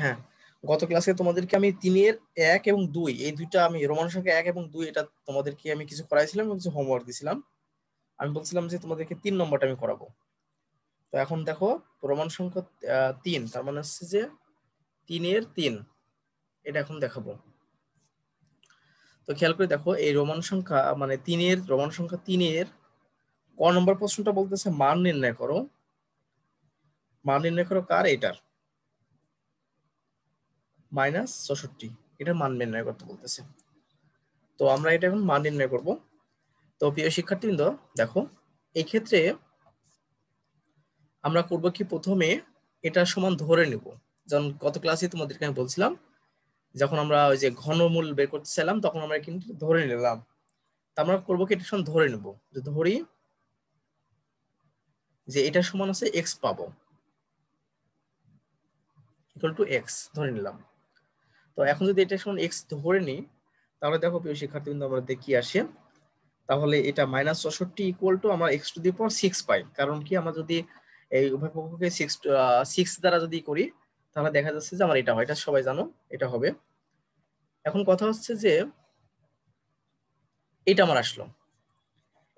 হ্যাঁ, গত ক্লাসে তোমাদেরকে আমি 3-এর 1 এবং 2 এই দুইটা আমি রোমান সংখ্যা 1 এবং 2 এটা তোমাদেরকে আমি কিছু করাইছিলাম এবং কিছু হোমওয়ার্ক দিছিলাম। আমি বলছিলাম যে তোমাদেরকে 3 নম্বরটা আমি করাবো। তো এখন দেখো রোমান সংখ্যা 3, তার মানে হচ্ছে যে 3-এর 3 এটা এখন দেখাবো। তো খেয়াল করে দেখো এই রোমান সংখ্যা মানে 3-এর রোমান সংখ্যা 3-এর ক নম্বর প্রশ্নটা বলতেছে মান নির্ণয় করো। মান নির্ণয় করো কার? এটার -64, এটার মান নির্ণয় করতে বলতেছে। তো আমরা এটা এখন মান নির্ণয় করব। তো প্রিয় শিক্ষার্থীবৃন্দ দেখো, এই ক্ষেত্রে আমরা করব কি, প্রথমে এটা সমান ধরে নিব। যেমন গত ক্লাসে তোমাদেরকে আমি বলছিলাম, যখন আমরা ওই যে ঘনমূল বের করতে চাইলাম তখন আমরা কিন্তু ধরে নিলাম। তা আমরা করবো কি, এটা সমান ধরে নিব, যে ধরি যে এটা সমান আছে x পাবো, ইকুয়াল টু x ধরে নিলাম। তো এখন যদি এটা সমান x ধরে নিই, তাহলে দেখো প্রিয় শিক্ষার্থীবৃন্দ আমাদের কি আসে, তাহলে এটা -64 ইকুয়াল টু আমরা x⁶ পাই। কারণ কি, আমরা যদি এই উভয় পক্ষকে 6 দ্বারা যদি করি তাহলে দেখা যাচ্ছে যে আমার এটা হয়, এটা সবাই জানো এটা হবে। এখন কথা হচ্ছে যে এটা আমার আসলো,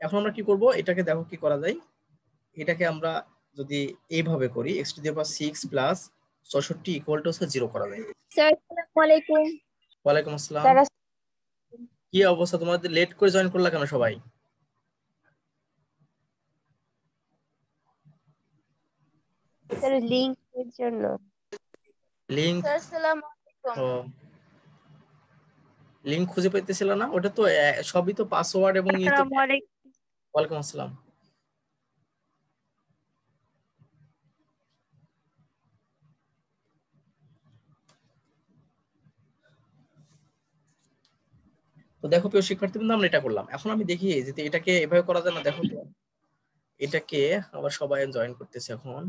এখন আমরা কি করব, এটাকে দেখো কি করা যায়। এটাকে আমরা যদি এইভাবে করি x⁶ প্লাস 64 ইকুয়াল টু 0 করা যায়। স্যার আসসালামু আলাইকুম। ওয়ালাইকুম আসসালাম। স্যার কি অবস্থা তোমাদের, লেট করে জয়েন করলা কেন সবাই? স্যার লিংক এর জন্য। লিংক? স্যার আসসালামু আলাইকুম। ও, লিংক খুঁজে পাইতেছিল না? ওটা তো সবই তো পাসওয়ার্ড এবং ই তো। আসসালামু আলাইকুম। ওয়ালাইকুম আসসালাম। তো দেখো প্রিয় শিক্ষার্থীবৃন্দ আমরা এটা করলাম। এখন আমি দেখি যে এটাকে এভাবে করা যায় না, দেখো তো। এটাকে আবার সবাই জয়েন করতেছে এখন।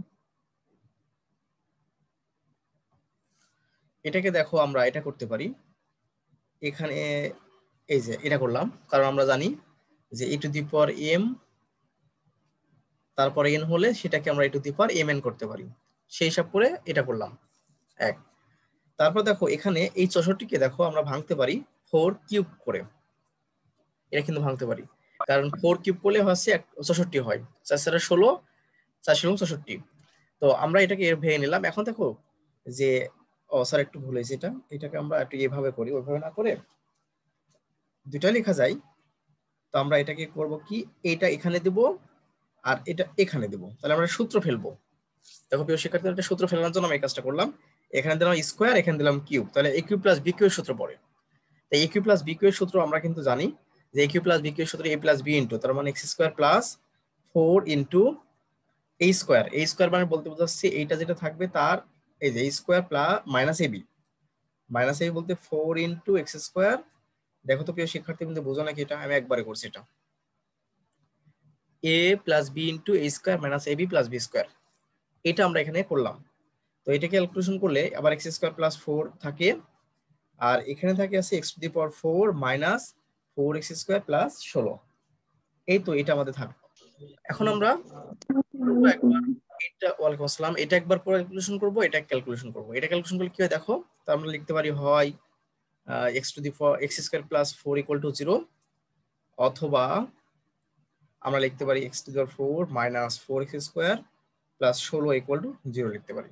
এটাকে দেখো আমরা এটা করতে পারি, এখানে এই যে এটা করলাম, কারণ আমরা জানি যে e⁴m তারপরে n হলে সেটাকে আমরা e⁴mn করতে পারি, সেই হিসাব করে এটা করলাম এক। তারপর দেখো এখানে এই 64কে দেখো আমরা ভাঙতে পারি 4 কিউব করে, এটা কিন্তু ভাঙতে পারি, কারণ 4 কিউব করলে হচ্ছে 64 হয়, 4 16, 4 64। তো আমরা এটাকে ভেঙে নিলাম। এখন দেখো যে স্যার একটু ভুল হয়েছে, এটাকে আমরা একটু এভাবে করি, ওইভাবে না করে দুইটা লেখা যায়। তো আমরা এটাকে করব কি, এটা এখানে দেব আর এটা এখানে দেব, তাহলে আমরা সূত্র ফেলবো। দেখো প্রিয় শিক্ষার্থীরা, একটা সূত্র ফেলার জন্য আমি এই কাজটা করলাম, এখানে দিলাম স্কোয়ার, এখানে দিলাম কিউব, তাহলে এ কিউব প্লাস বি কিউ এর সূত্র পড়ে। তাই এ কিউব প্লাস বি কিউ এর সূত্র আমরা কিন্তু জানি যে এ কিউব প্লাস বি কিউ এর সূত্র এ প্লাস বি ইন্টু, তার মানে x² plus 4 into a square. a square মানে বলতে বোঝাচ্ছি এইটা যেটা থাকবে তার এই যে a square plus minus ab বলতে 4 ইন্টু x²। দেখো তো প্রিয় শিক্ষার্থী বন্ধু, বোঝো নাকি এটা? আমি একবারে করছি, এটা a plus B into a square minus ab plus B square, এটা আমরা এখানে করলাম। তো এটা ক্যালকুলেশন করলে আবার x² প্লাস 4 থাকে, আর এখানে থাকে আছে x⁴ মাইনাস 4x² প্লাস 16। এই তো এটা আমাদের থাকবে। এখন আমরা একবার এটা, ওয়ালাইকুম আসসালাম, এটা একবার পরে ক্যালকুলেশন করব, এটা ক্যালকুলেশন করব। এটা ক্যালকুলেশন করলে কি হয় দেখো, তো আমরা লিখতে পারি হয় x² প্লাস 4 ইকুয়াল টু 0, অথবা আমরা লিখতে পারি x⁴ minus 4x² plus 16 equal to 0 লিখতে পারি।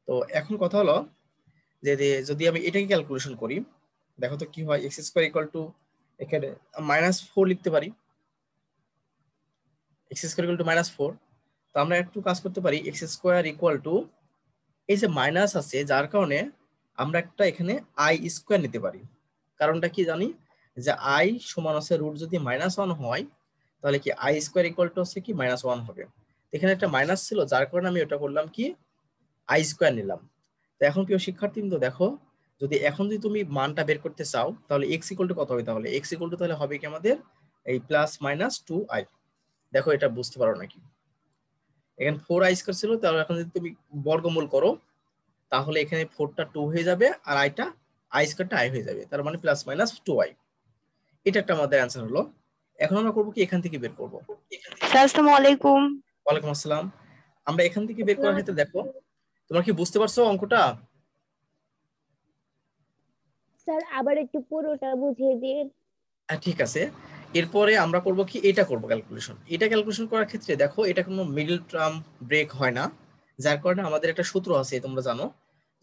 তো এখন কথা হলো যে যদি আমি এটাকে ক্যালকুলেশন করি, দেখো তো কি হয়, x² ইকুয়াল টু এখানে -4 লিখতে পারি, x² ইকুয়াল টু -4। তো আমরা একটু কাজ করতে পারি, x² ইকুয়াল টু এই যে মাইনাস আছে যার কারণে আমরা একটা এখানে i² নিতে পারি। কারণটা কি জানি, যে i সমান আছে রুট যদি -1 হয় তাহলে কি i² ইকুয়াল টু হচ্ছে কি -1 হবে। এখানে একটা মাইনাস ছিল যার কারণে আমি ওটা করলাম কি i² নিলাম। তো এখন প্রিয় শিক্ষার্থীবৃন্দ দেখো, যদি তুমি মানটা বের করতে চাও তাহলে x ইকুয়াল টু কত হবে, তাহলে x ইকুয়াল টু তাহলে হবে কি আমাদের এই +-2i। দেখো এটা বুঝতে পারো নাকি? এখানে 4i² ছিল, তাহলে এখন যদি তুমি বর্গমূল করো তাহলে এখানে 4টা 2 হয়ে যাবে আর i²টা i হয়ে যাবে, তার মানে +-2i। এটা একটা আমাদের অ্যান্সার হলো। এখন আমরা করব কি, এখান থেকে বের করব। স্যার আসসালামু আলাইকুম। ওয়ালাইকুম আসসালাম। আমরা এখান থেকে বের করার ক্ষেত্রে দেখো, তোমরা কি বুঝতে পারছো অঙ্কটা? স্যার আবার একটু পুরোটা বুঝিয়ে দিন। ঠিক আছে, এরপরে আমরা করব কি, এটা করব ক্যালকুলেশন। এটা ক্যালকুলেশন করার ক্ষেত্রে দেখো এটা কোনো মিডল টার্ম ব্রেক হয় না, যার কারণে আমাদের একটা সূত্র আছে, তোমরা জানো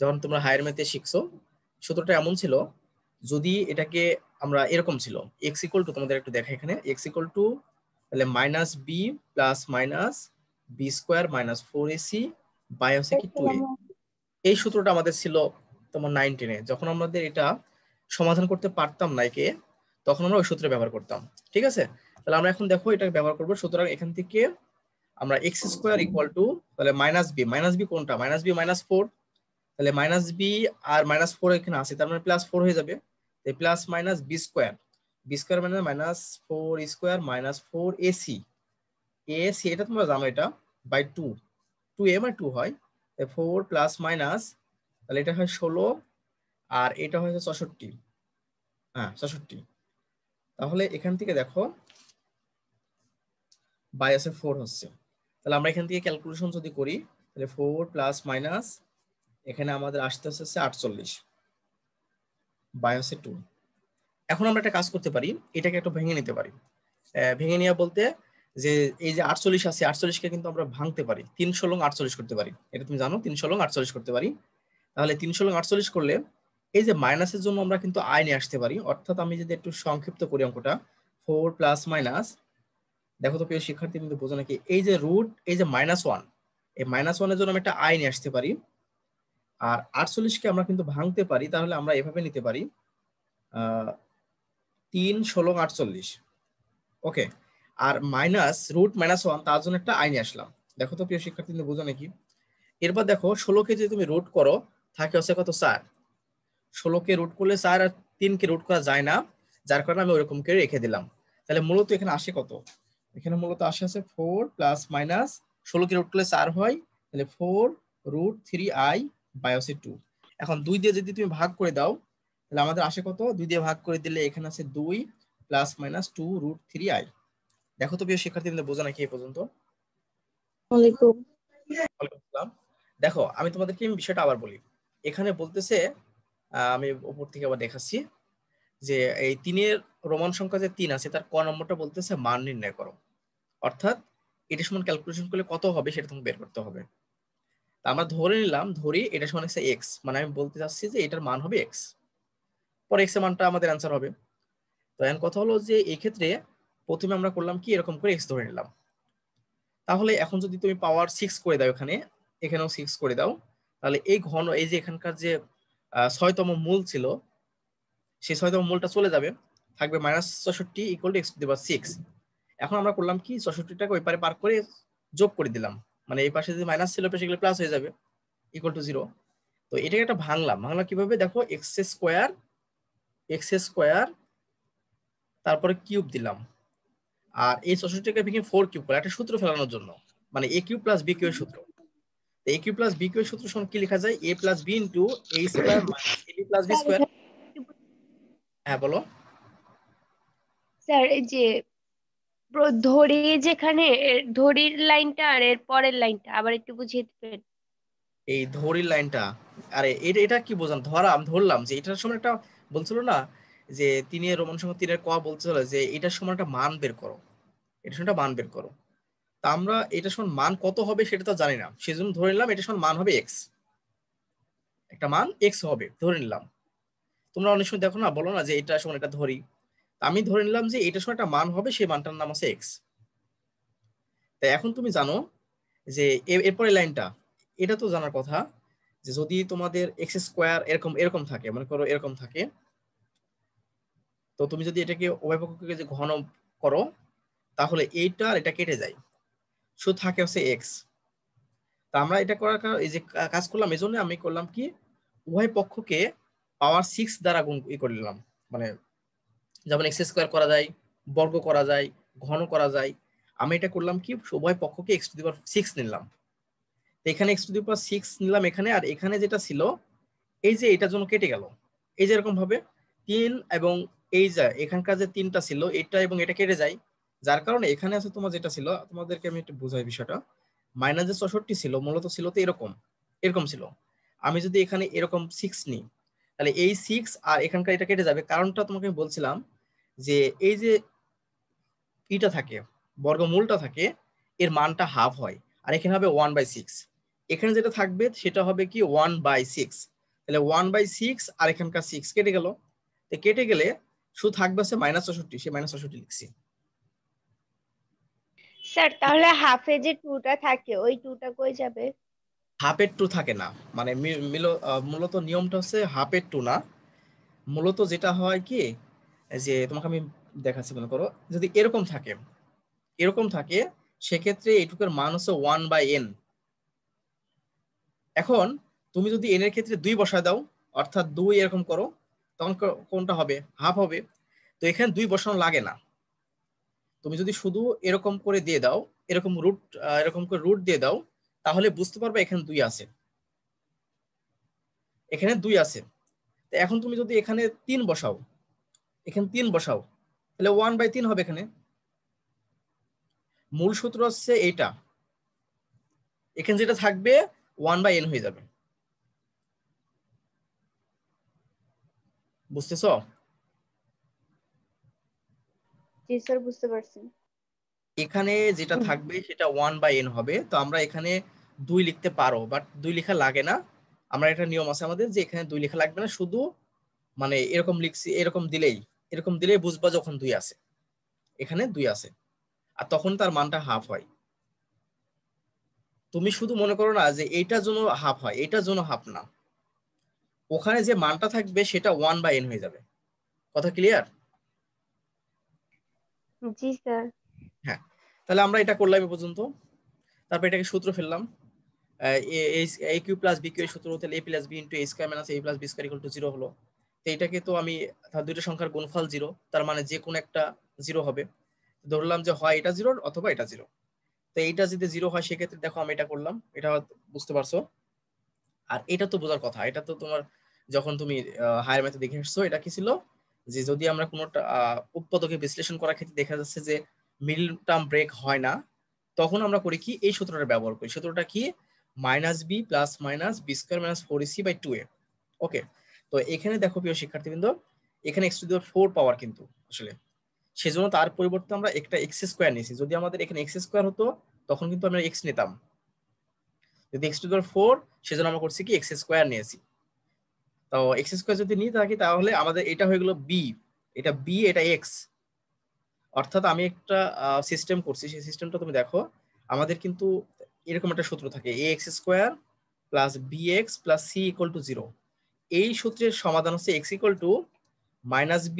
যখন তোমরা হায়ার ম্যাথে শিখছো। সূত্রটা এমন ছিল, যদি এটাকে আমরা এরকম ছিল, এক্স ইকুয়াল টু, তোমাদের একটু দেখা এখানে, এক্স ইকুয়াল টু তাহলে minus B plus minus B square minus 4ac by হচ্ছে কি 2a। এই সূত্রটা আমাদের ছিল তোমার 9-10-এ, যখন আমাদের এটা সমাধান করতে পারতাম না একে, তখন আমরা ওই সূত্র ব্যবহার করতাম। ঠিক আছে, তাহলে আমরা এখন দেখো এটা ব্যবহার করবো। সুতরাং এখান থেকে আমরা এক্স স্কোয়ার ইকুয়াল টু তাহলে মাইনাস বি কোনটা, মাইনাস বি মাইনাস 4, তাহলে মাইনাস বি আর মাইনাস 4 এখানে আছে, তার মানে প্লাস 4 হয়ে যাবে। প্লাস মাইনাস বি স্কোয়ার মানে minus 4 square minus 4ac, AC এটা তোমরা জানো, এটা বাই 2 এ মানে 2 হয়, 4 প্লাস মাইনাস, তাহলে এটা হয় 16 আর এটা হচ্ছে 64, হ্যাঁ 64। তাহলে এখান থেকে দেখো বাই আছে 4 হচ্ছে, তাহলে আমরা এখান থেকে ক্যালকুলেশন যদি করি, তাহলে 4 প্লাস মাইনাস এখানে আমাদের আসতে হচ্ছে 48 বাই হচ্ছে 2। এখন আমরা একটা কাজ করতে পারি, এটাকে একটু ভেঙে নিতে পারি। ভেঙে নেওয়া বলতে যে এই যে 48 আছে, 48কে কিন্তু আমরা ভাঙতে পারি, 3 ষোলং 48 করতে পারি, এটা তুমি জানো 3 ষোলং 48 করতে পারি। তাহলে 3 ষোলং 48 করলে এই যে মাইনাসের জন্য আমরা কিন্তু আই নিয়ে আসতে পারি। অর্থাৎ আমি যদি একটু সংক্ষিপ্ত করি অঙ্কটা, 4 প্লাস মাইনাস, দেখো তো প্রিয় শিক্ষার্থী কিন্তু বোঝো নাকি, এই যে রুট এই যে -1, এই -1-এর জন্য আমি একটা আই নিয়ে আসতে পারি। আর 48কে আমরা কিন্তু ভাঙতে পারি, তাহলে আমরা এভাবে নিতে পারি 3 ষোলং 48, ওকে। আর মাইনাস রুট -1 তার জন্য একটা আই নিয়ে আসলাম। দেখো তো প্রিয় শিক্ষার্থী কিন্তু বোঝো নাকি। এরপর দেখো 16কে যদি তুমি রুট করো, থাকে হচ্ছে কত 4, 16কে রুট করলে 4 আর 3কে রুট করা যায় না, যার কারণে আমি ওরকম করে রেখে দিলাম। তাহলে মূলত এখানে আসে কত, এখানে মূলত আসে আছে 4 প্লাস মাইনাস 16কে রুট করলে 4 হয়, তাহলে 4 রুট 3i বাই হচ্ছে 2। এখন 2 দিয়ে যদি তুমি ভাগ করে দাও, তাহলে আমাদের আসে কত, 2 দিয়ে ভাগ করে দিলে এখানে আছে 2 প্লাস মাইনাস 2 রুট 3i। দেখো তো প্রিয় শিক্ষার্থীদের বোঝা নাকি এই পর্যন্ত। ওয়ালাইকুম। দেখো আমি তোমাদেরকে বিষয়টা আবার বলি, এখানে বলতেছে, আমি উপর থেকে আবার দেখাচ্ছি, যে এই 3-এর রোমান সংখ্যা যে 3 আছে তার ক নম্বরটা বলতেছে মান নির্ণয় করো। অর্থাৎ এটা সমান ক্যালকুলেশন করলে কত হবে সেটা তোমাকে বের করতে হবে। তা আমরা ধরে নিলাম, ধরি এটা সমান হচ্ছে এক্স, মানে আমি বলতে চাচ্ছি যে এটার মান হবে এক্স, পরে এক্স এর মানটা আমাদের অ্যান্সার হবে। তো এখন কথা হলো যে এই ক্ষেত্রে প্রথমে আমরা করলাম কি, এরকম করে এক্স ধরে নিলাম। তাহলে এখন যদি তুমি পাওয়ার 6 করে দাও, এখানেও 6 করে দাও, তাহলে এই ঘন এই যে এখানকার যে 6তম মূল ছিল, সেই 6তম মূলটা চলে যাবে, থাকবে -64 ইকুয়াল টু x⁻6। এখন আমরা করলাম কি, 64টাকে ওই পারে পার করে যোগ করে দিলাম, মানে এই পাশে যদি মাইনাস ছিল সেগুলো প্লাস হয়ে যাবে, ইকুয়াল টু 0। তো এটাকে একটা ভাঙলাম কিভাবে, দেখো এক্স স্কোয়ার তারপরে কিউব দিলাম, আর এই 64টাকে ভেঙে 4 কিউব করে একটা সূত্র ফেলানোর জন্য, মানে a cube plus b cube এর সূত্র। a cube plus b cube এর সূত্র সমান কি লেখা যায়, a plus b into a square minus ab plus b square. হ্যাঁ বলো। স্যার এই যে ধরি যেখানে ধরির লাইনটা আর এর পরের লাইনটা আবার একটু বুঝিয়ে দিবেন। এই ধরির লাইনটা, আরে এটা এটা কি বোঝান, আমি ধরলাম যে এটার সময় একটা বলছিল না, যে তিনি রোমান সংখ্যা 3-এর ক বলছিল যে এটার সময় একটা মান বের করো, এটার সময় একটা মান বের করো। তা আমরা এটার সময় মান কত হবে সেটা তো জানি না, সেজন্য ধরে নিলাম এটার সময় মান হবে এক্স, একটা মান এক্স হবে ধরে নিলাম। তোমরা অনেক সময় দেখো না, বলো না যে এটার সময় এটা ধরি, আমি ধরে নিলাম যে এটার সময় একটা মান হবে, সেই মানটার নাম আছে এক্স। তাই এখন তুমি জানো যে এরপরে লাইনটা, এটা তো জানার কথা, যে যদি তোমাদের এক্স স্কোয়ার এরকম এরকম থাকে, মনে করো এরকম থাকে, তো তুমি যদি এটাকে উভয় পক্ষকে যে ঘন করো, তাহলে এইটা আর এটা কেটে যায়, শুধু থাকে হচ্ছে এক্স। তা আমরা এটা করার এই যে কাজ করলাম, এই জন্য আমি করলাম কি, উভয় পক্ষকে পাওয়ার 6 দ্বারা গুণ করে নিলাম, মানে যেমন এক্স স্কোয়ার করা যায়, বর্গ করা যায়, ঘন করা যায়, আমি এটা করলাম কি, উভয় পক্ষকে x⁻6 নিলাম। এখানে x⁻6 নিলাম এখানে, আর এখানে যেটা ছিল এই যে এটার জন্য কেটে গেল, এই যে এরকম ভাবে 3 এবং এই যে এখানকার যে 3টা ছিল এটা এবং এটা কেটে যায়, যার কারণে এখানে আছে তোমার যেটা ছিল, তোমাদেরকে আমি একটু বুঝাই বিষয়টা, মাইনাস যে 64 ছিল মূলত ছিল তো এরকম এরকম ছিল। আমি যদি এখানে এরকম 6 নিই, তাহলে এই 6 আর এখানকার এটা কেটে যাবে, কারণটা তোমাকে আমি বলছিলাম যে এই যে ইটা থাকে, বর্গমূলটা থাকে, এর মানটা হাফ হয়, আর এখানে হবে 1/6। এখানে যেটা থাকবে সেটা হবে কি 1/6। তাহলে 1/6 আর এখানকার 6 কেটে গেল, তো কেটে গেলে শুধু থাকবে আছে -64, সে -64 লিখছি। স্যার তাহলে হাফে যে 2টা থাকে ওই 2টা কই যাবে? হাফের 2 থাকে না, মানে মূলত নিয়মটা হচ্ছে হাফের 2 না। মূলত যেটা হয় কি, যে তোমাকে আমি দেখাচ্ছি, মনে করো যদি এরকম থাকে সেক্ষেত্রে এইটুকুর মান হচ্ছে 1/n। এখন তুমি যদি n এর ক্ষেত্রে 2 বসায় দাও, অর্থাৎ 2 এরকম করো, তখন কোনটা হবে? হাফ হবে। তো এখানে 2 বসানো লাগে না, তুমি যদি শুধু এরকম করে দিয়ে দাও, এরকম করে রুট দিয়ে দাও, তাহলে বুঝতে পারবে এখানে 2 আছে, এখানে 2 আছে। তো এখন তুমি যদি এখানে 3 বসাও, এখানে 3 বসাও, তাহলে 1/3 হবে এখানে। মূল সূত্র হচ্ছে এইটা, এখানে যেটা থাকবে 1/n হয়ে যাবে। বুঝতেছো? জি স্যার, বুঝতে পারছি। এখানে যেটা থাকবে সেটা 1/n হবে। তো আমরা এখানে 2 লিখতে পারো, বাট 2 লেখা লাগে না। আমরা একটা নিয়ম আছে আমাদের যে এখানে 2 লেখা লাগবে না, শুধু মানে এরকম লিখছি, এরকম দিলেই বুঝবা যখন 2 আছে, এখানে 2 আছে, আর তখন তার মানটা হাফ হয়। তুমি শুধু মনে করো না যে এইটার জন্য হাফ হয়, এইটার জন্য হাফ না, ওখানে যে মানটা থাকবে সেটা 1/n হয়ে যাবে। কথা ক্লিয়ার? জি স্যার। হ্যাঁ, তাহলে আমরা এটা করলাম এ পর্যন্ত। তারপর এটাকে সূত্র ফেললাম, A cube plus B cube এর সূত্র, তাহলে A plus B into A square minus A plus B square equal to 0 হলো। তো এটাকে তো আমি, দুইটা সংখ্যার গুণফল 0, তার মানে যে কোনো একটা 0 হবে। ধরলাম যে হয় এটা 0 অথবা এটা 0। তো এইটা যদি 0 হয় সেক্ষেত্রে দেখো আমি এটা করলাম, এটা বুঝতে পারছো? আর এটা তো বোঝার কথা, এটা তো তোমার যখন তুমি হায়ার ম্যাথে দেখে আসছো, এটা কি ছিল যে যদি আমরা কোনো উৎপাদকে বিশ্লেষণ করার ক্ষেত্রে দেখা যাচ্ছে যে মিডল টার্ম ব্রেক হয় না, তখন আমরা করি কি, এই সূত্রটা ব্যবহার করি। সূত্রটা কি? -b plus minus B square minus 4ac/2a। Okay, তো এখানে দেখো প্রিয় শিক্ষার্থীবৃন্দ, এখানে x⁴ পাওয়ার কিন্তু আসলে, সেজন্য তার পরিবর্তে আমরা একটা এক্স স্কোয়ার নিয়েছি। যদি আমাদের এখানে এক্স স্কোয়ার হতো তখন কিন্তু আমরা এক্স নিতাম, যদি x⁴, সেজন্য আমরা করছি কি এক্স স্কোয়ার নিয়েছি। তো এক্স স্কোয়ার যদি নিই থাকি তাহলে আমাদের এটা হয়ে গেল বি, এটা বি, এটা এক্স। অর্থাৎ আমি একটা সিস্টেম করছি, সেই সিস্টেমটা তুমি দেখো, আমাদের কিন্তু এরকম একটা সূত্র থাকে, A X square plus B X plus C equal to 0। এই সূত্রের সমাধান হচ্ছে X equal to -b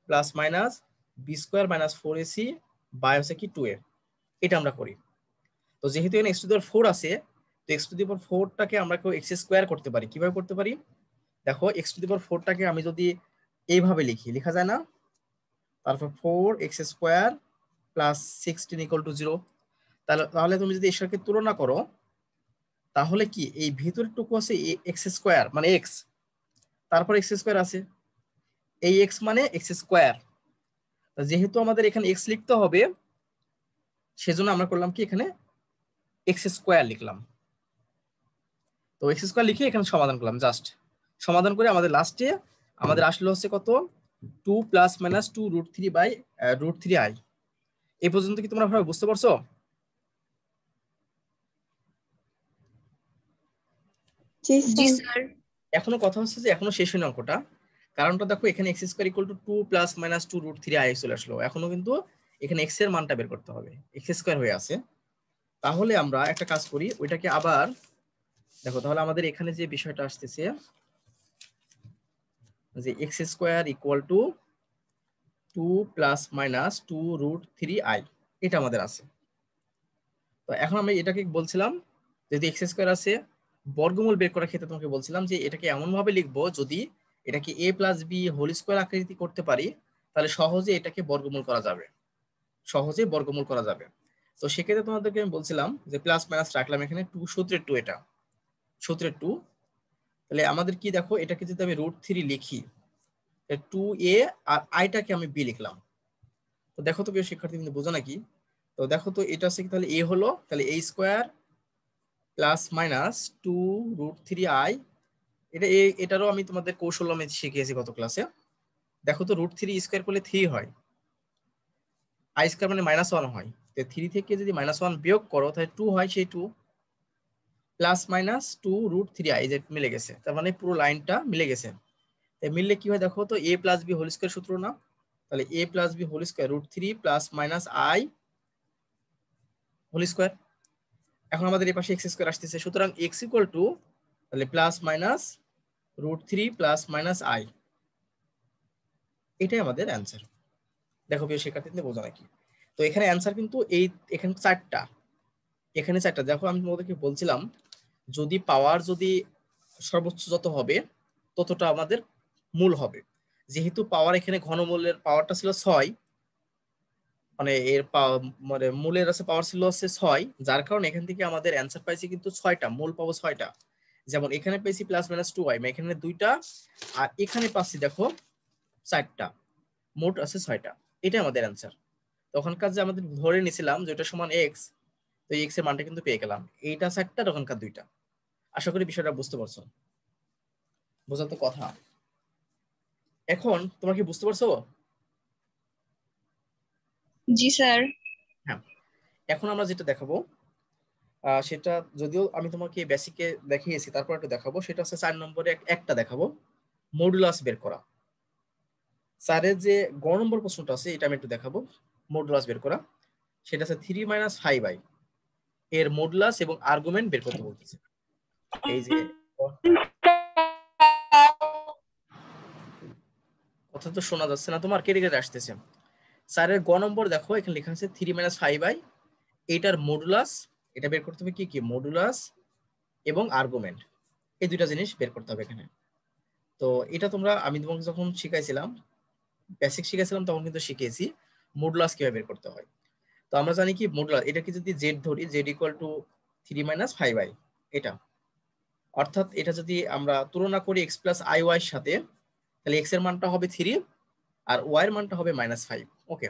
plus minus B square minus 4ac by হচ্ছে কি 2a। এটা আমরা করি। তো যেহেতু এখানে x⁴ আছে, তো x⁴টাকে আমরা কেউ এক্স স্কোয়ার করতে পারি। কিভাবে করতে পারি? দেখো x⁴টাকে আমি যদি এইভাবে লিখি, লেখা যায় না? তারপর 4x² প্লাস 16 ইকুয়াল টু 0। তাহলে তুমি যদি এর সাথে তুলনা করো, তাহলে কি এই ভিতরের টুকু আছে x², মানে x, তারপর x² আছে, এই x মানে x²। যেহেতু আমাদের এখানে x লিখতে হবে, সেজন্য আমরা করলাম কি এখানে x² লিখলাম। তো x² লিখে এখানে সমাধান করলাম, জাস্ট সমাধান করে আমাদের লাস্টে আমাদের আসলে হচ্ছে কত, 2 প্লাস মাইনাস 2√3/√3i। এই পর্যন্ত কি তোমরা ভাবে বুঝতে পারছো? জি স্যার। এখনো কথা হচ্ছে যে এখনো শেষ হয়নি অঙ্কটা। কারণটা দেখো, এখানে x² equal to 2 plus minus 2√3i চলে আসলো, এখনো কিন্তু এখানে x এর মানটা বের করতে হবে, x² হয়ে আছে। তাহলে আমরা একটা কাজ করি, ওইটাকে আবার দেখো, তাহলে আমাদের এখানে যে বিষয়টা আসতেছে যে x² equal to 2 plus minus 2√3i, এটা আমাদের আছে। তো এখন আমি এটাকে বলছিলাম, যদি x² আছে, বর্গমূল বের করার ক্ষেত্রে তোমাকে বলছিলাম যে এটাকে এমন ভাবে লিখবো, যদি এটাকে a plus B whole square আকৃতি করতে পারি, তাহলে সহজে এটাকে বর্গমূল করা যাবে, সহজে বর্গমূল করা যাবে। তো সেক্ষেত্রে তোমাদেরকে আমি বলছিলাম যে প্লাস মাইনাস রাখলাম এখানে 2, সূত্রের 2, এটা সূত্রের 2। তাহলে আমাদের কি দেখো, এটাকে যদি আমি √3 লিখি, 2a আর আইটাকে আমি বি লিখলাম। তো দেখো তো প্রিয় শিক্ষার্থী, কিন্তু বোঝো নাকি? তো দেখো তো এটা হচ্ছে তাহলে a হলো, তাহলে a² প্লাস মাইনাস 2√3i এটারও আমি তোমাদের কৌশল আমি শিখিয়েছি গত ক্লাসে। দেখো তো √3 স্কয়ার করলে 3 হয়, আই স্কয়ার মানে -1 হয়, তো 3 থেকে যদি -1 বিয়োগ করো তাহলে 2 হয়, সেই 2 প্লাস মাইনাস 2√3i, এই যে মিলে গেছে, তার মানে পুরো লাইনটা মিলে গেছে। তাই মিললে কি হয় দেখো তো, a plus B whole square সূত্র না, তাহলে a plus B whole square √3 plus minus i whole square. এখন আমাদের এই পাশে x স্কয়ার আসতেছে, সুতরাং x ইকুয়াল টু তাহলে plus minus √3 plus minus i, এটাই আমাদের অ্যান্সার। দেখো প্রিয় শিক্ষার্থীদের বোঝা নাকি? তো এখানে অ্যান্সার কিন্তু এখানে চারটা, এখানে চারটা। দেখো আমি তোমাদেরকে বলছিলাম যদি পাওয়ার যদি সর্বোচ্চ যত হবে ততটা আমাদের মূল হবে। যেহেতু পাওয়ার এখানে ঘনমূলের পাওয়ারটা ছিল 6, মানে মানে মূলের আছে পাওয়ার ছিল হচ্ছে 6, যার কারণে এখান থেকে আমাদের অ্যান্সার পাইছি কিন্তু 6টা, মূল পাবো 6টা। যেমন এখানে পেয়েছি প্লাস মাইনাস 2i, এখানে 2টা, আর এখানে পাচ্ছি দেখো 4টা, মোট আছে 6টা। এটা আমাদের অ্যান্সার। তখনকার যে আমাদের ধরে নিছিলাম যে এটা সমান x, তো x এর মানটা কিন্তু পেয়ে গেলাম। এইটা 4টা, তখনকার 2টা। আশা করি বিষয়টা বুঝতে পারছো, বোঝার তো কথা। এখন তোমরা কি বুঝতে পারছো? জি স্যার। হ্যাঁ, এখন আমরা যেটা দেখাবো সেটা যদিও আমি তোমাকে বেসিকে দেখিয়েছি, তারপর একটু দেখাবো, সেটা হচ্ছে 4 নম্বরে একটা দেখাবো, মডুলাস বের করা। স্যারের যে গ নম্বর প্রশ্নটা আছে এটা আমি একটু দেখাবো, মডুলাস বের করা। সেটা আছে 3 - 5i, এর মডুলাস এবং আর্গুমেন্ট বের করতে বলতেছে। এই যে কথা তো শোনা যাচ্ছে না তোমার, কেটে কেটে আসতেছে। স্যারের গ নম্বর দেখো এখানে লেখা আছে 3 - 5i, এটার মডুলাস, এটা বের করতে হবে কি কি, মডুলাস এবং আর্গুমেন্ট, এই দুইটা জিনিস বের করতে হবে এখানে। তো এটা আমি তোমাকে যখন শিখাইছিলাম, বেসিক শিখাইছিলাম, তখন কিন্তু শিখিয়েছি মডুলাস কিভাবে বের করতে হয়। তো আমরা জানি কি মডুলাস, এটাকে যদি জেড ধরি, জেড ইকুয়াল টু 3 - 5i, এটা অর্থাৎ এটা যদি আমরা তুলনা করি x প্লাস আই ওয়াই এর সাথে, তাহলে x এর মানটা হবে 3 আর y এর মানটা হবে -5। ওকে,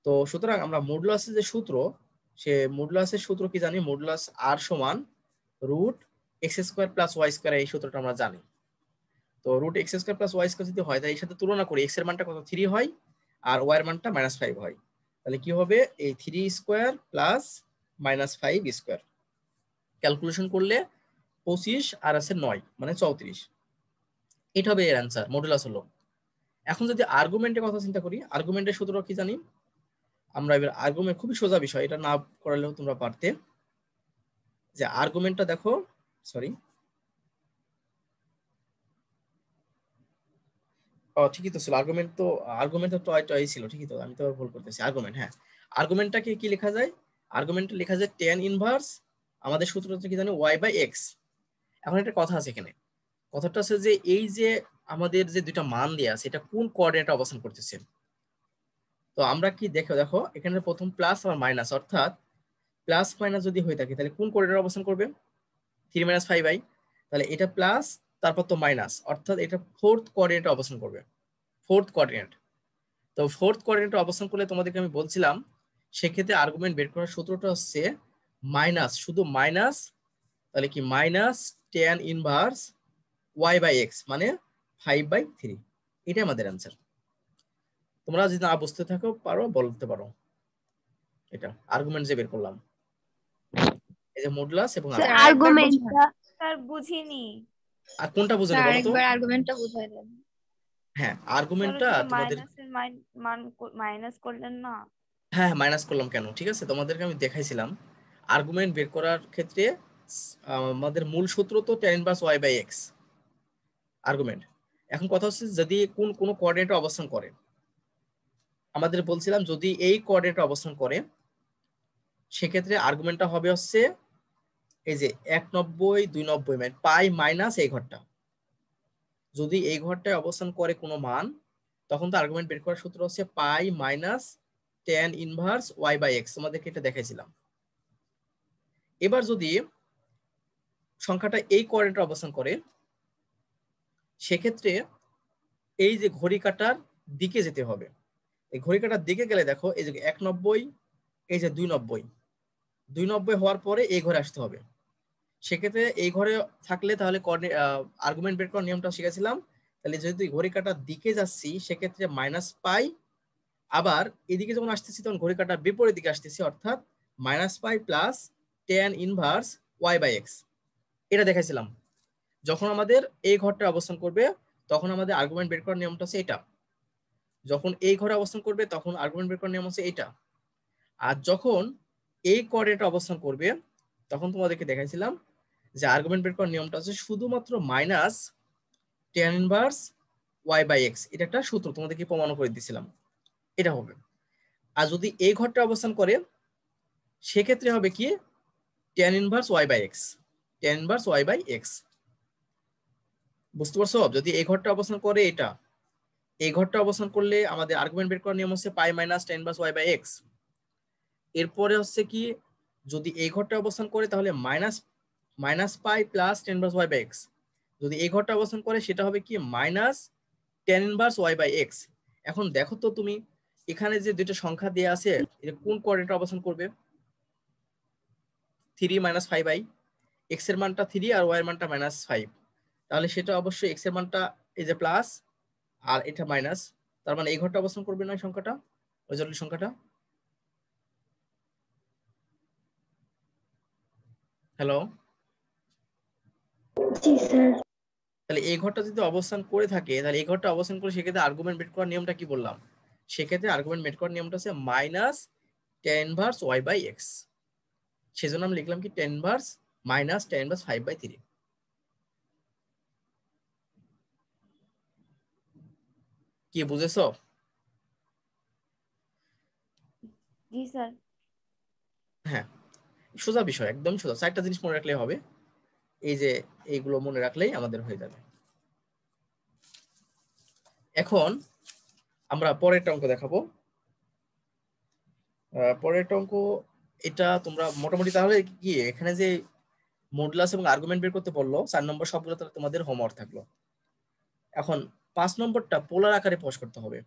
তো সুতরাং আমরা মডুলাসের যে সূত্র, সে মডুলাসের সূত্র কি জানি, মডুলাস r সমান √x² প্লাস y², এই সূত্রটা আমরা জানি। তো √x² প্লাস y² যদি হয়, তাহলে এর সাথে তুলনা করি, x এর মানটা কত, 3 হয়, আর y এর মানটা -5 হয়, তাহলে কি হবে, এই 3² প্লাস -5², ক্যালকুলেশন করলে 25 আর আছে 9, মানে 34। এটা হবে এর অ্যান্সার, মডুলাস হলো। এখন যদি আর্গুমেন্টের কথা চিন্তা করি, আর্গুমেন্টের সূত্র কি জানি আমরা, এবার আর্গুমেন্ট খুবই সোজা বিষয়, এটা না করালেও তোমরা পারতে। যে আর্গুমেন্টটা দেখো, সরি, ঠিকই তো ছিল আর্গুমেন্ট, তো আর্গুমেন্ট তো টয় ছিল, ঠিকই তো, আমি তো ভুল করতেছি। আর্গুমেন্ট, হ্যাঁ, আর্গুমেন্টটাকে কি লেখা যায়, আর্গুমেন্টটা লেখা যায় tan ইনভার্স, আমাদের সূত্রটা কি জানি y/x। এখন একটা কথা আছে এখানে, কথাটা আছে যে এই যে আমাদের যে দুইটা মান দেয়া আছে, এটা কোন কোঅর্ডিনেটে অবস্থান করতেছে। তো আমরা কি দেখো এখানে প্রথম প্লাস আর মাইনাস, অর্থাৎ প্লাস মাইনাস যদি হয়ে থাকে তাহলে কোন কোঅর্ডিনেটে অবস্থান করবে, 3 - 5i, তাহলে এটা প্লাস, তারপর তো মাইনাস, অর্থাৎ এটা ফোর্থ কোঅর্ডিনেটে অবস্থান করবে, ফোর্থ কোঅর্ডিনেট। তো ফোর্থ কোঅর্ডিনেটে অবস্থান করলে তোমাদেরকে আমি বলছিলাম, সেক্ষেত্রে আর্গুমেন্ট বের করার সূত্রটা হচ্ছে মাইনাস, শুধু মাইনাস, তাহলে কি tan ইনভার্স y/x, মানে 5/3, এটা আমাদের অ্যান্সার। তোমরা যদি না বুঝতে থাকো পারো বলতে পারো, এটা আর্গুমেন্ট যে বের করলাম, এই যে মডুলাস এবং আর্গুমেন্টটা স্যার বুঝিনি। আর কোনটা বুঝেনি স্যার বলো তো? একবার আর্গুমেন্টটা বুঝাই দেন। হ্যাঁ, স্যার আর্গুমেন্টটা যে তোমাদের, মাইনাসের মান মাইনাস করলেন না। হ্যাঁ মাইনাস করলাম কেন, ঠিক আছে, তোমাদেরকে আমি দেখাইছিলাম আর্গুমেন্ট বের করার ক্ষেত্রে আমাদের মূল সূত্র তো tan ইনভার্স y/x আর্গুমেন্ট। এখন কথা হচ্ছে যদি কোন কোঅর্ডিনেটে অবস্থান করে, আমাদের বলছিলাম যদি এই কোঅর্ডিনেটে অবস্থান করে, সেক্ষেত্রে আর্গুমেন্টটা হবে হচ্ছে এই যে 190 290, মানে পাই মাইনাস এই ঘরটা, যদি এই ঘরটায় অবস্থান করে কোনো মান, তখন তো আর্গুমেন্ট বের করার সূত্র হচ্ছে pi minus tan inverse y/x, তোমাদেরকে এটা দেখাইছিলাম। এবার যদি সংখ্যাটা এই কোঅর্ডিনেটে অবস্থান করে, সেক্ষেত্রে এই যে ঘড়ি কাটার দিকে যেতে হবে, এই ঘড়ি কাটার দিকে গেলে দেখো এই যে 190, এই যে 290 হওয়ার পরে এই ঘরে আসতে হবে। সেক্ষেত্রে এই ঘরে থাকলে তাহলে আর্গুমেন্ট বের করার নিয়মটা শিখেছিলাম। তাহলে যেহেতু ঘড়ি কাটার দিকে যাচ্ছি সেক্ষেত্রে মাইনাস পাই, আবার এদিকে যখন আসতেছি তখন ঘড়ি কাটার বিপরীত দিকে আসতেছি, অর্থাৎ minus pi plus tan inverse Y by X. এটা দেখাইছিলাম। যখন আমাদের এই ঘরটা অবস্থান করবে তখন আমাদের আর্গুমেন্ট বের করার নিয়মটা হচ্ছে এটা। যখন এই ঘরে অবস্থান করবে তখন আর্গুমেন্ট বের করার নিয়ম হচ্ছে এটা। আর যখন এই কোঅর্ডিনেটে অবস্থান করবে তখন তোমাদেরকে দেখাইছিলাম যে আর্গুমেন্ট বের করার নিয়মটা হচ্ছে শুধুমাত্র minus tan inverse Y by X. এটা একটা সূত্র তোমাদেরকে প্রমাণ করে দিয়েছিলাম, এটা হবে। আর যদি এই ঘরটা অবস্থান করে সেক্ষেত্রে হবে কি tan inverse Y by X, tan inverse Y by X. বুঝতে পারছো? যদি এই ঘরটা অবস্থান করে এটা, এই ঘরটা অবস্থান করলে আমাদের আর্গুমেন্ট বের করার নিয়ম হচ্ছে pi minus tan inverse Y by X. এরপরে হচ্ছে কি যদি এই ঘরটা অবস্থান করে তাহলে minus pi plus tan inverse Y by X. যদি এই ঘরটা অবস্থান করে সেটা হবে কি minus tan inverse Y by X. এখন দেখো তো তুমি এখানে যে দুটো সংখ্যা দেয়া আছে এটা কোন কোঅর্ডিনেটে অবস্থান করবে? 3 মাইনাস 5 এক্স এর মানটা 3 আর ওয়াই এর মানটা মাইনাস 5, তাহলে সেটা অবশ্যই এক্স এর মানটা এই যে প্লাস আর এটা মাইনাস, তার মানে এই ঘরটা অবস্থান করবে না সংখ্যাটা, ওই জটিল সংখ্যাটা। হ্যালো, জি স্যার। তাহলে এই ঘরটা যদি অবস্থান করে থাকে তাহলে এই ঘরটা অবস্থান করে সেক্ষেত্রে আর্গুমেন্ট বের করার নিয়মটা কি বললাম? সেক্ষেত্রে আর্গুমেন্ট বের করার নিয়মটা হচ্ছে minus tan inverse Y by X. সেজন্য আমি লিখলাম কি tan inverse minus tan inverse 5/3। কি বুঝেছো? জি স্যার। হ্যাঁ, সোজা বিষয়, একদম সোজা। 4টা জিনিস মনে রাখলেই হবে। এই যে এইগুলো মনে রাখলেই আমাদের হয়ে যাবে। এখন আমরা পরেরটা অঙ্ক দেখাবো। পরেরটা অঙ্ক এটা তোমরা মোটামুটি তাহলে কি এখানে যে মডুলাস এবং আর্গুমেন্ট বের করতে বললো 4 নম্বর সবগুলো তাহলে তোমাদের হোমওয়ার্ক থাকলো। এখন 5 নম্বরটা পোলার আকারে প্রকাশ করতে হবে।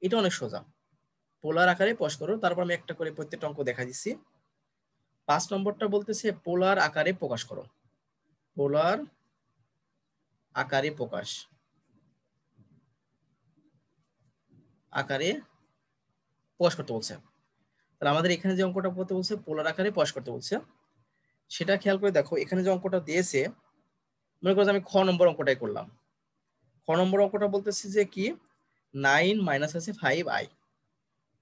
এটা অনেক সোজা, পোলার আকারে প্রকাশ করো। তারপর আমি একটা করে প্রত্যেকটা অঙ্ক দেখা দিচ্ছি। 5 নম্বরটা বলতেছে পোলার আকারে প্রকাশ করো, পোলার আকারে প্রকাশ করতে বলছে। তাহলে আমাদের এখানে যে অঙ্কটা করতে বলছে পোলার আকারে প্রকাশ করতে বলছে, সেটা খেয়াল করে দেখো। এখানে যে অঙ্কটা দিয়েছে, মনে করো আমি খ নম্বর অঙ্কটাই করলাম। খ নম্বর অঙ্কটা বলতেছে যে কি 9 মাইনাস আছে 5i,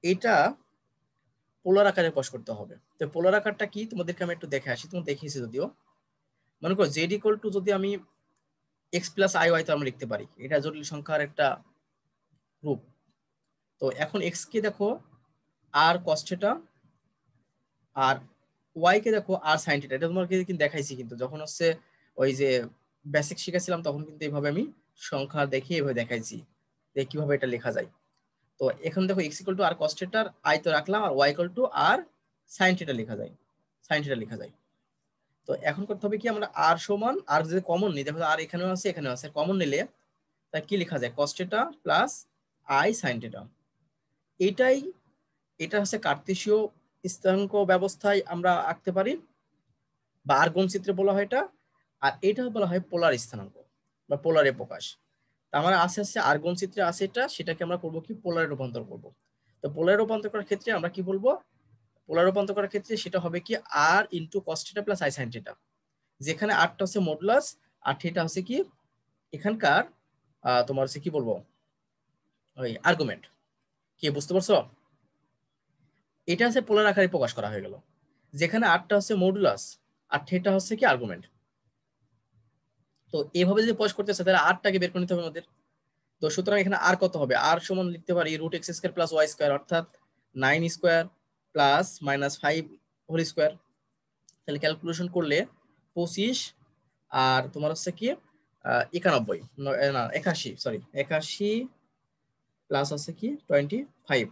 এটা পোলার আকারে প্রকাশ করতে হবে। তো পোলার আকারটা কি তোমাদেরকে আমি একটু দেখে আসি, তুমি দেখিয়েছি যদিও। মনে করো z ইকুয়াল টু যদি আমি x প্লাস আই ওয়াই তো আমরা লিখতে পারি, এটা জটিল সংখ্যার একটা রূপ। তো এখন x কে দেখো আর cos থিটা আর y কে দেখো আর sin থিটা। এটা তোমাকে কিন্তু দেখাইছি, কিন্তু যখন হচ্ছে ওই যে বেসিক শিখেছিলাম তখন কিন্তু এইভাবে আমি সংখ্যা দেখে এইভাবে দেখাইছি যে কিভাবে এটা লেখা যায়। তো এখন দেখো x equal to R cos theta আর i তো রাখলাম, আর y equal to R sin theta লেখা যায়, তো এখন করতে হবে কি আমরা আর সমান আর যদি কমন নিই, দেখো আর এখানেও আছে এখানেও আছে, কমন নিলে তা কি লেখা যায় cos theta plus i sin theta. এটা হচ্ছে কার্তেশীয় স্থানাঙ্ক ব্যবস্থায় আমরা আঁকতে পারি বা আর্গন চিত্রে বলা হয় এটা। আর এটা বলা হয় পোলার স্থানাঙ্ক বা পোলারে প্রকাশ। আমার আস্তে আস্তে আর্গন চিত্রে আছে এটা, সেটাকে আমরা করবো কি পোলারে রূপান্তর করব। তো পোলারে রূপান্তর করার ক্ষেত্রে আমরা কি বলবো? পোলার রূপান্তর করার ক্ষেত্রে সেটা হবে কি R into cos theta plus i sin theta, যেখানে আরটা হচ্ছে মডুলাস আর থিটা হচ্ছে কি এখানকার তোমার হচ্ছে কি বলবো ওই আর্গুমেন্ট। কি বুঝতে পারছো? এটা হচ্ছে পোলার আকারে প্রকাশ করা হয়ে গেল, যেখানে আরটা হচ্ছে মডুলাস আর থিটা হচ্ছে কি আর্গুমেন্ট। তো এইভাবে যদি প্রকাশ করতে চাই তাহলে আরটাকে বের করে নিতে হবে আমাদের। তো সুতরাং এখানে আর কত হবে? আর সমান লিখতে পারি root X square plus Y square, অর্থাৎ 9 square plus minus 5 whole square. তাহলে ক্যালকুলেশন করলে 25 আর তোমার হচ্ছে কি 91 না 81, সরি 81 প্লাস হচ্ছে কি 25।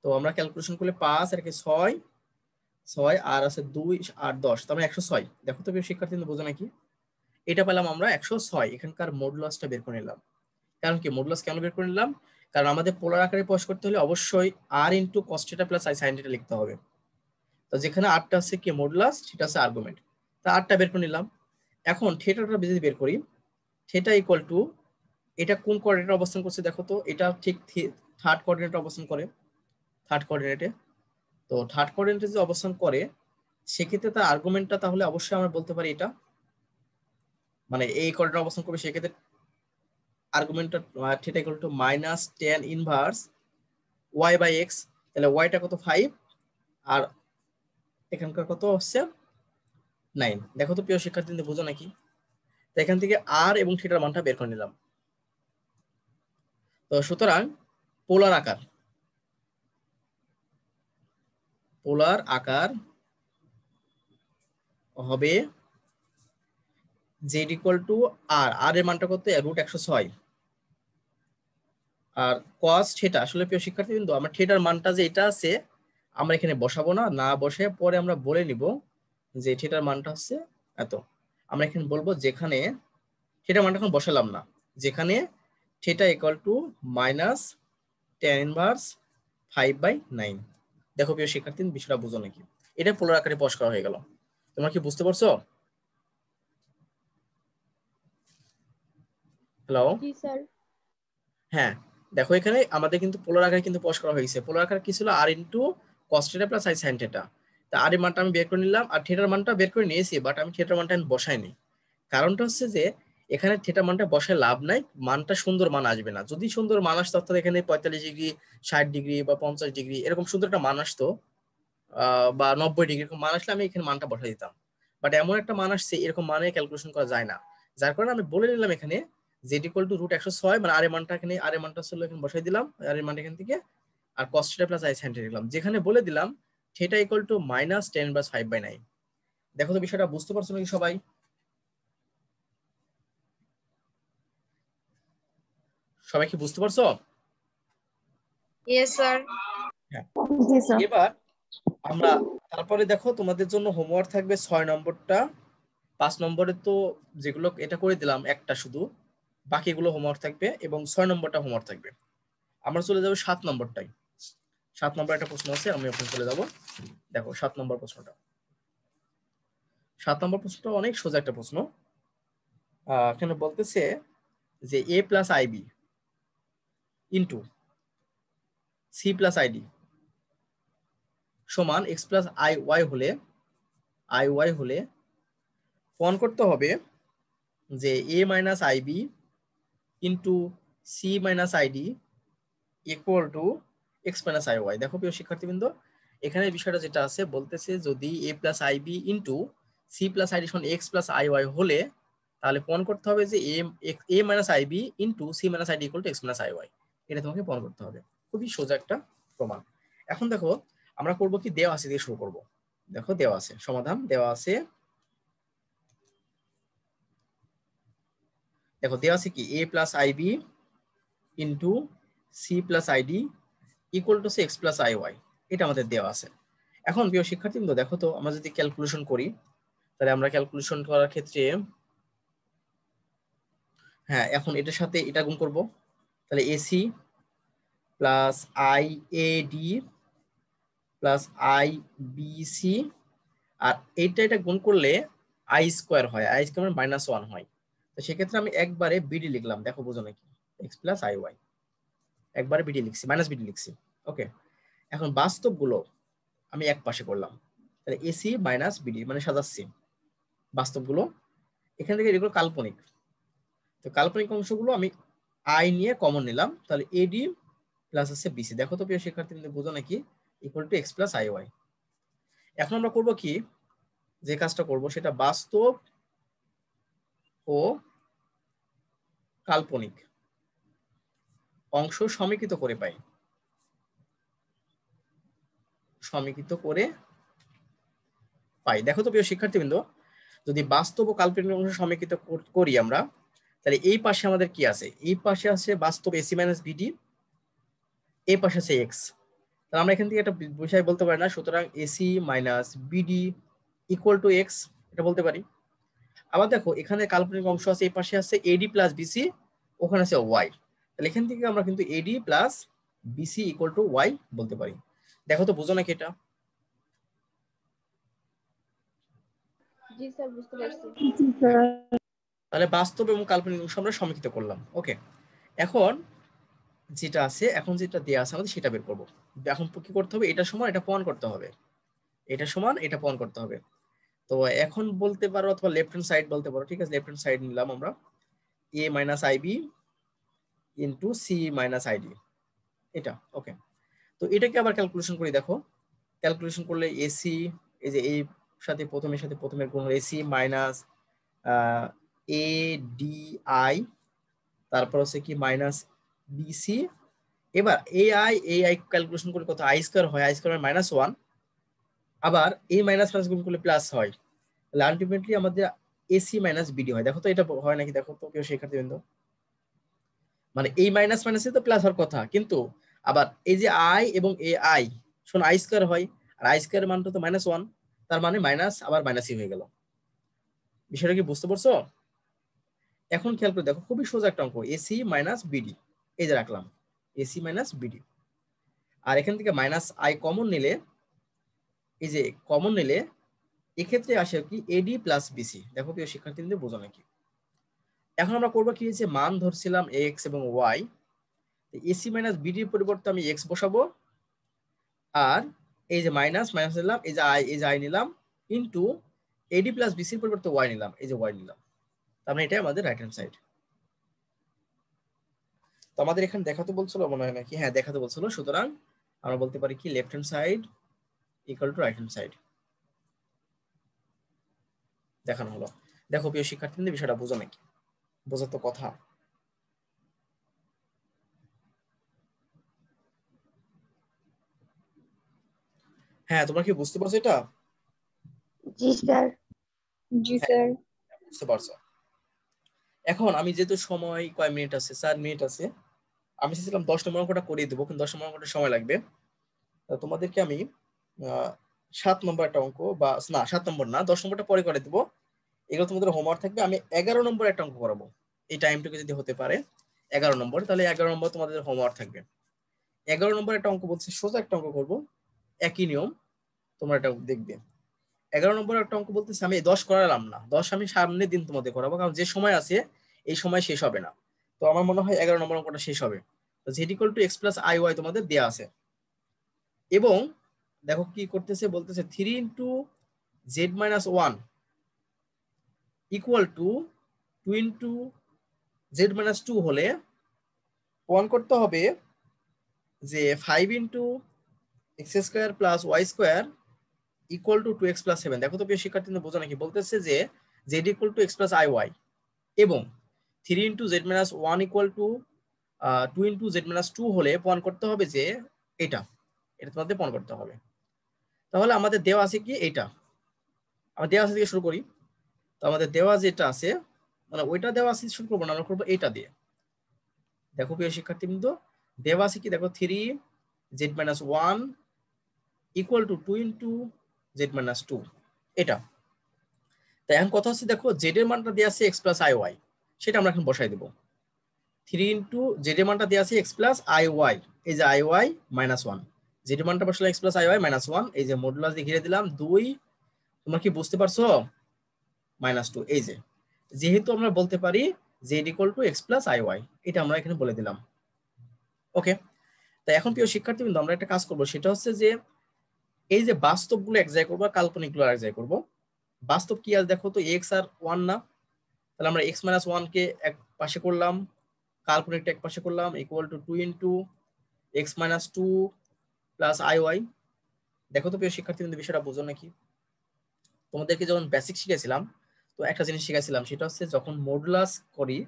তো আমরা ক্যালকুলেশন করলে 5 আর কি 6 আর আছে 2 আর 10, তার মানে 106। দেখো তো শিক্ষার্থী বোঝো নাকি? এটা পেলাম আমরা 106। এখানকার মডুলাসটা বের করে নিলাম। কারণ কি মডুলাস কেন বের করে নিলাম? কারণ আমাদের পোলার আকারে প্রকাশ করতে হলে অবশ্যই R into cos theta plus i sin theta লিখতে হবে। তো যেখানে আরটা আছে কি মডুলাস, সেটা আছে আর্গুমেন্ট, তা আরটা বের করে নিলাম। এখন থিটাটা যদি বের করি, থিটা ইকুয়াল টু, এটা কোন কোঅর্ডিনেটে অবস্থান করছে দেখো তো, এটা ঠিক থার্ড কোঅর্ডিনেটে অবস্থান করে, থার্ড কোঅর্ডিনেটে। তো থার্ড কোঅর্ডিনেটে যদি অবস্থান করে সেক্ষেত্রে তার আর্গুমেন্টটা তাহলে অবশ্যই আমরা বলতে পারি এটা, মানে এই কোঅর্ডিনেটে অবস্থান করবে, সেক্ষেত্রে আর্গুমেন্টটা theta equal to minus tan inverse Y by X. তাহলে ওয়াইটা কত 5 আর এখানকার কত হচ্ছে 9। দেখো তো প্রিয় শিক্ষার্থীদের, বুঝো নাকি? তো এখান থেকে আর এবং থিটার মানটা বের করে নিলাম। তো সুতরাং পোলার আকার হবে জেড ইকুয়াল টু আর এর মানটা কত, √106। আর কস থিটা, আসলে প্রিয় শিক্ষার্থী কিন্তু আমার থিটার মানটা যে এটা আছে আমরা এখানে বসাবো না, না বসে পরে আমরা বলে নিব যে থিটার মানটা হচ্ছে এত। আমরা এখানে বলবো যেখানে থিটার মানটা এখন বসালাম না, যেখানে theta equal to minus tan inverse 5/9। দেখো প্রিয় শিক্ষার্থী, বিষয়টা বুঝো নাকি? এটা পোলার আকারে প্রকাশ করা হয়ে গেল। তোমরা কি বুঝতে পারছো? হ্যালো? জি স্যার। হ্যাঁ, দেখো এখানে আমাদের কিন্তু পোলার আকারে কিন্তু প্রকাশ করা হয়েছে। পোলার আকার কি ছিল, R into cos theta plus I sine theta. তা আর এর মানটা আমি বের করে নিলাম, আর থিটার মানটা বের করে নিয়েছি, বাট আমি থিটার মানটা বসাইনি। কারণটা হচ্ছে যে এখানে থিটা মানটা বসায় লাভ নাই, মানটা সুন্দর মান আসবে না। যদি সুন্দর মান আসতো অর্থাৎ এখানে 45 ডিগ্রি, 60 ডিগ্রি বা 50 ডিগ্রি এরকম সুন্দর একটা মান আসতো, বা 90 ডিগ্রি এরকম মান আসলে আমি এখানে মানটা বসাই দিতাম। বাট এমন একটা মান আসছে, এরকম মানে ক্যালকুলেশন করা যায় না। যার কারণে আমি বলে নিলাম এখানে জেড ইকুয়াল টু √106, মানে আর এর মানটা এখানে, আর এর মানটা ছিল এখানে বসাই দিলাম, আর এর মানটা এখান থেকে, আর cos theta plus I sine theta দিলাম, যেখানে বলে দিলাম থিটা ইকুয়াল টু মাইনাস 10/5/9। দেখো তো বিষয়টা বুঝতে পারছো নাকি সবাই? সবাই কি বুঝতে পারছো? Yes sir. হ্যাঁ। জি স্যার। এবার আমরা তারপরে দেখো তোমাদের জন্য হোমওয়ার্ক থাকবে 6 নম্বরটা। 5 নম্বরে তো যেগুলো এটা করে দিলাম একটা শুধু, বাকিগুলো হোমওয়ার্ক থাকবে, এবং 6 নম্বরটা হোমওয়ার্ক থাকবে। আমরা চলে যাবো 7 নম্বরটাই। 7 নম্বর একটা প্রশ্ন আছে, আমি ওখানে চলে যাব। দেখো 7 নম্বর প্রশ্নটা, 7 নম্বর প্রশ্নটা অনেক সোজা একটা প্রশ্ন। এখানে বলতেছে যে a plus IB into C plus ID সমান এক্স প্লাস আই ওয়াই হলে প্রমাণ করতে হবে যে a minus IB into C minus ID equal to X minus I Y. দেখো প্রিয় শিক্ষার্থীবৃন্দ, এখানে বিষয়টা যেটা আছে বলতেছে যদি a plus IB into C plus ID সমান এক্স প্লাস আই ওয়াই হলে, তাহলে প্রমাণ করতে হবে যে a minus IB into C minus ID equal to X minus I Y. এটা তোমাকে প্রমাণ করতে হবে। খুবই সোজা একটা প্রমাণ। এখন দেখো আমরা করব কি, দেওয়া আছে দিয়ে শুরু করব। দেখো দেওয়া আছে, সমাধান দেওয়া আছে। দেখো দেওয়া আছে কি, a plus IB into C plus ID equal to X plus I Y, এটা আমাদের দেওয়া আছে। এখন প্রিয় শিক্ষার্থীবৃন্দ দেখো তো, আমরা যদি ক্যালকুলেশন করি, তাহলে আমরা ক্যালকুলেশন করার ক্ষেত্রে, হ্যাঁ এখন এটার সাথে এটা গুণ করব, তাহলে AC plus I A D plus I B C, আর এটা গুণ করলে আই স্কোয়ার হয়, আই স্কোয়ার -1 হয়। তো সেক্ষেত্রে আমি একবারে বিডি লিখলাম, দেখো বোঝো নাকি, এক্স প্লাস আই ওয়াই, একবারে বিডি লিখছি, মাইনাস বিডি লিখছি। ওকে, এখন বাস্তব গুলো আমি এক পাশে করলাম, তাহলে এসি মাইনাস বিডি মানে সাজাচ্ছি বাস্তবগুলো। এখান থেকে এগুলো কাল্পনিক, তো কাল্পনিক অংশগুলো আমি আই নিয়ে কমন নিলাম, তাহলে এডি প্লাস আছে বিসি। দেখো তো প্রিয় শিক্ষার্থীদের, বুঝো নাকি, equal to X plus I Y. এখন আমরা করব কি, যে কাজটা করব সেটা বাস্তব ও কাল্পনিক অংশ সমীকৃত করে পাই, সমীকৃত করে পাই। দেখো তো প্রিয় শিক্ষার্থীবৃন্দ, যদি বাস্তব ও কাল্পনিক অংশ সমীকৃত করি আমরা, তাহলে এই পাশে আমাদের কি আছে, এই পাশে আছে বাস্তব এসি মাইনাস বিডি, এই পাশে আছে এক্স। তাহলে আমরা এখান থেকে একটা বিষয় বলতে পারি না, সুতরাং AC minus BD equal to x, এটা বলতে পারি। আবার দেখো এখানে কাল্পনিক অংশ আছে, এই পাশে আছে এডি প্লাস বিসি, ওখানে আছে ওয়াই, তাহলে এখান থেকে আমরা কিন্তু AD plus BC equal to Y বলতে পারি। দেখো তো বুঝো নাকি এটা? জি স্যার বুঝতে পারছি। তাহলে বাস্তব এবং কাল্পনিক অংশ আমরা সমীকৃত করলাম। ওকে, এখন যেটা আছে, এখন যেটা দেয়া আছে আমাদের সেটা বের করব। এখন কি করতে হবে, এটা সমান এটা প্রমাণ করতে হবে, এটা সমান এটা প্রমাণ করতে হবে। তো এখন বলতে পারো অথবা লেফট হ্যান্ড সাইড বলতে পারো, ঠিক আছে, লেফট হ্যান্ড সাইড নিলাম আমরা a minus IB into C minus ID, এটা। ওকে, তো এটাকে আবার ক্যালকুলেশন করে দেখো, ক্যালকুলেশন করলে এসি, এই যে এই সাথে প্রথমের গুণ হলো AC minus A D I, তারপর হচ্ছে কি মাইনাস বিসি। এবার এ আই ক্যালকুলেশন করলে কত, আই স্কয়ার হয়, আই স্কয়ার মাইনাস 1, আবার এ মাইনাস প্লাস গুণ করলে প্লাস হয়, তাহলে আলটিমেটলি আমাদের এসি মাইনাস বিডি হয়। দেখো তো এটা হয় নাকি, দেখো তো কেউ শিক্ষার্থীবৃন্দ, মানে এই মাইনাস মাইনাসে তো প্লাস হওয়ার কথা, কিন্তু আবার এই যে আই এবং এ আই শোন আই স্কয়ার হয়, আর আই স্কয়ার মানটা তো মাইনাস 1, তার মানে মাইনাস আবার মাইনাসই হয়ে গেল। বিষয়টা কি বুঝতে পারছো? এখন খেয়াল করে দেখো, খুবই সোজা একটা অঙ্ক, এসি মাইনাস বিডি, এই যে রাখলাম এসি মাইনাস বিডি, আর এখান থেকে মাইনাস আই কমন নিলে, এই যে কমন নিলে এক্ষেত্রে আসে কি এডি প্লাস বিসি। দেখো প্রিয় শিক্ষার্থীদের বোঝো নাকি? এখন আমরা করবো কি, যে মান ধরছিলাম এক্স এবং ওয়াই, এসি মাইনাস বিডির পরিবর্তে আমি এক্স বসাবো, আর এই যে মাইনাস মাইনাস নিলাম, এই যে আই নিলাম, ইন্টু এডি প্লাস বিসির পরিবর্তে ওয়াই নিলাম, এই যে ওয়াই নিলাম, তার মানে এটাই আমাদের রাইট হ্যান্ড সাইড। তো আমাদের এখানে দেখাতে বলছিল মনে হয় নাকি, হ্যাঁ দেখাতে বলছিল, সুতরাং আমরা বলতে পারি কি left hand side equal to right hand side দেখানো হলো। দেখো প্রিয় শিক্ষার্থীদের বিষয়টা বোঝো নাকি? বোঝার তো কথা। হ্যাঁ, তোমরা কি বুঝতে পারছো এটা? জি স্যার। জি স্যার। বুঝতে পারছো? এখন আমি যেহেতু সময় কয় মিনিট আছে, 4 মিনিট আছে, আমি চেয়েছিলাম 10 নম্বর অঙ্কটা করিয়ে দেবো, কিন্তু 10 নম্বর অঙ্কটা সময় লাগবে। তোমাদেরকে আমি 7 নম্বর একটা অঙ্ক, বা না 7 নম্বর না, 10 নম্বরটা পরে করে দেবো, এগুলো তোমাদের হোমওয়ার্ক থাকবে। আমি 11 নম্বর একটা অঙ্ক করাবো, এই টাইমটুকু যদি হতে পারে 11 নম্বর, তাহলে 11 নম্বর তোমাদের হোমওয়ার্ক থাকবে। 11 নম্বর একটা অঙ্ক বলছে, সোজা একটা অঙ্ক করবো, একই নিয়ম, তোমরা এটা দেখবে। 11 নম্বর একটা অঙ্ক বলতেছে, আমি 10 করালাম না, 10 আমি সামনের দিন তোমাদের করাবো, কারণ যে সময় আছে এই সময় শেষ হবে না। তো আমার মনে হয় 11 নম্বর অঙ্কটা শেষ হবে। তো Z equal to X plus I Y তোমাদের দেওয়া আছে, এবং দেখো কি করতেছে, বলতেছে 3 into Z minus 1 equal to 2 into Z minus 2 হলে প্রমাণ করতে হবে যে 5 into X square plus Y square equal to 2x plus 7। দেখো তো প্রিয় শিক্ষার্থীদের বোঝা নাকি? বলতেছে যে Z equal to X plus I Y এবং 3 into Z minus 1 equal to 2 into Z minus 2 হলে প্রমাণ করতে হবে যে এটা, এটা তোমাদের প্রমাণ করতে হবে। তাহলে আমাদের দেওয়া আছে কি এইটা, আমরা দেওয়া আছে দিয়ে শুরু করি। তো আমাদের দেওয়া যেটা আছে, মানে ওইটা দেওয়া আছে শুরু করবো না, আমরা করবো এটা দিয়ে। দেখো প্রিয় শিক্ষার্থীবৃন্দ, দেওয়া আছে কি, দেখো 3 Z minus 1 equal to 2 into Z minus 2, এটা। তাই এখন কথা হচ্ছে, দেখো জেড এর মানটা দেওয়া আছে এক্স প্লাস আই ওয়াই, সেটা আমরা এখন বসাই দেবো। 3 ইন্টু জেড এর মানটা দেওয়া আছে এক্স প্লাস আই ওয়াই, এই যে আই ওয়াই মাইনাস 1, জেড এর মানটা বসালে X plus I Y minus 1, এই যে মডুলাস দিয়ে ঘিরে দিলাম 2, তোমরা কি বুঝতে পারছো? মাইনাস 2, এই যে, যেহেতু আমরা বলতে পারি Z equal to X plus I Y, এটা আমরা এখানে বলে দিলাম। ওকে, তাই এখন প্রিয় শিক্ষার্থীবৃন্দ আমরা একটা কাজ করবো, সেটা হচ্ছে যে এই যে বাস্তবগুলো এক জায়গায় করবো, কাল্পনিক গুলো এক জায়গায় করবো। বাস্তব কি আছে দেখো তো, এক্স আর 1 না, তাহলে আমরা এক্স মাইনাস 1 কে এক পাশে করলাম, কাল্পনিকটা এক পাশে করলাম, equal to 2 into X minus 2 plus I Y. দেখো তো প্রিয় শিক্ষার্থীবৃন্দ বিষয়টা বোঝো নাকি? তোমাদেরকে যখন বেসিক শিখেছিলাম, তো একটা জিনিস শিখেছিলাম, সেটা হচ্ছে যখন মডুলাস করি,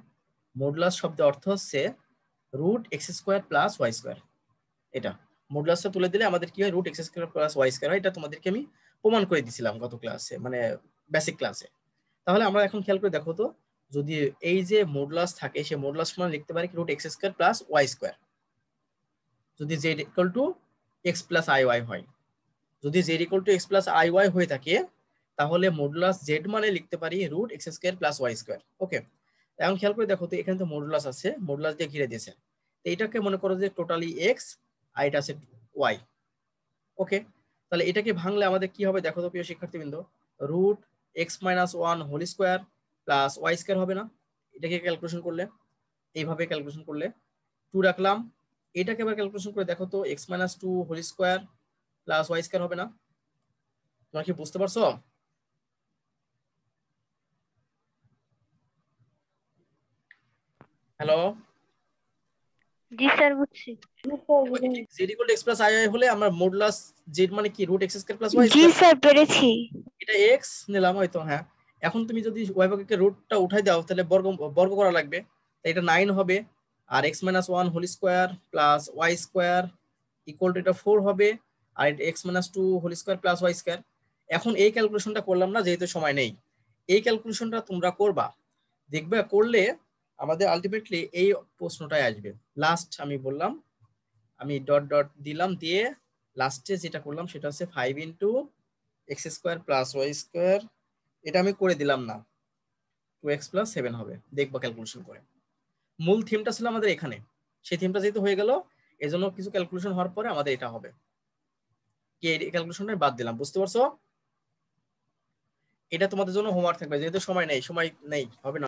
মডুলাস শব্দের অর্থ হচ্ছে root X square plus Y square. এটা মডুলাসটা তুলে দিলে আমাদের কি হয়, root X square plus Y square হয়। এটা তোমাদেরকে আমি প্রমাণ করে দিয়েছিলাম গত ক্লাসে, মানে বেসিক ক্লাসে। তাহলে আমরা এখন খেয়াল করে দেখো তো, যদি এই যে মডুলাস থাকে, সেই মডুলাস সমান লিখতে পারি root X square plus Y square, যদি Z equal to X plus I Y হয়। যদি Z equal to X plus I Y হয়ে থাকে, তাহলে মডুলাস জেড মানে লিখতে পারি root X square plus Y square. Okay, এখন খেয়াল করে দেখো তো, এখানে তো মডুলাস আছে, মডুলাস দিয়ে ঘিরে দিয়েছে, তো এটাকে মনে করো যে টোটালি এক্স আর এটা আছে ওয়াই। ওকে, তাহলে এটাকে ভাঙলে আমাদের কি হবে দেখো তো প্রিয় শিক্ষার্থীবৃন্দ, root X minus one whole square plus Y square হবে না? এটাকে ক্যালকুলেশন করলে এইভাবে ক্যালকুলেশন করলে 2 রাখলাম, এটাকে আবার ক্যালকুলেশন করে দেখো তো X minus two whole square plus Y square হবে না? তোমরা কি বুঝতে পারছো? হ্যালো, জি স্যার বুঝছি। z equal to x plus i হলে আমরা মডুলাস z মানে কি root x square plus y জি স্কয়ার, স্যার পেরেছি। এটা x নিলাম হয়তো। হ্যাঁ, এখন তুমি যদি y ভাগকে রুটটা উঠাই দাও তাহলে বর্গ বর্গ করা লাগবে, তাই এটা 9 হবে। আর x minus 1 whole square plus y square equal to এটা 4 হবে। আর এটা x minus 2 whole square plus y square. এখন এই ক্যালকুলেশনটা করলাম না যেহেতু সময় নেই, এই ক্যালকুলেশনটা তোমরা করবা, দেখবে করলে আমাদের আলটিমেটলি এই প্রশ্নটাই আসবে। লাস্ট আমি বললাম, আমি ডট ডট দিলাম, দিয়ে লাস্টে যেটা করলাম সেটা হচ্ছে 5 into X square plus Y square, এটা আমি করে দিলাম না, 2x প্লাস 7 হবে। দেখবো ক্যালকুলেশন করে। মূল থিমটা ছিল আমাদের এখানে, সেই থিমটা যেহেতু হয়ে গেল এজন্য কিছু ক্যালকুলেশন হওয়ার পরে আমাদের এটা হবে কি, এই ক্যালকুলেশনটা বাদ দিলাম। বুঝতে পারছো? এটা তোমাদের জন্য হোমওয়ার্ক থাকবে, যেহেতু সময় নেই, সময় নেই হবে না।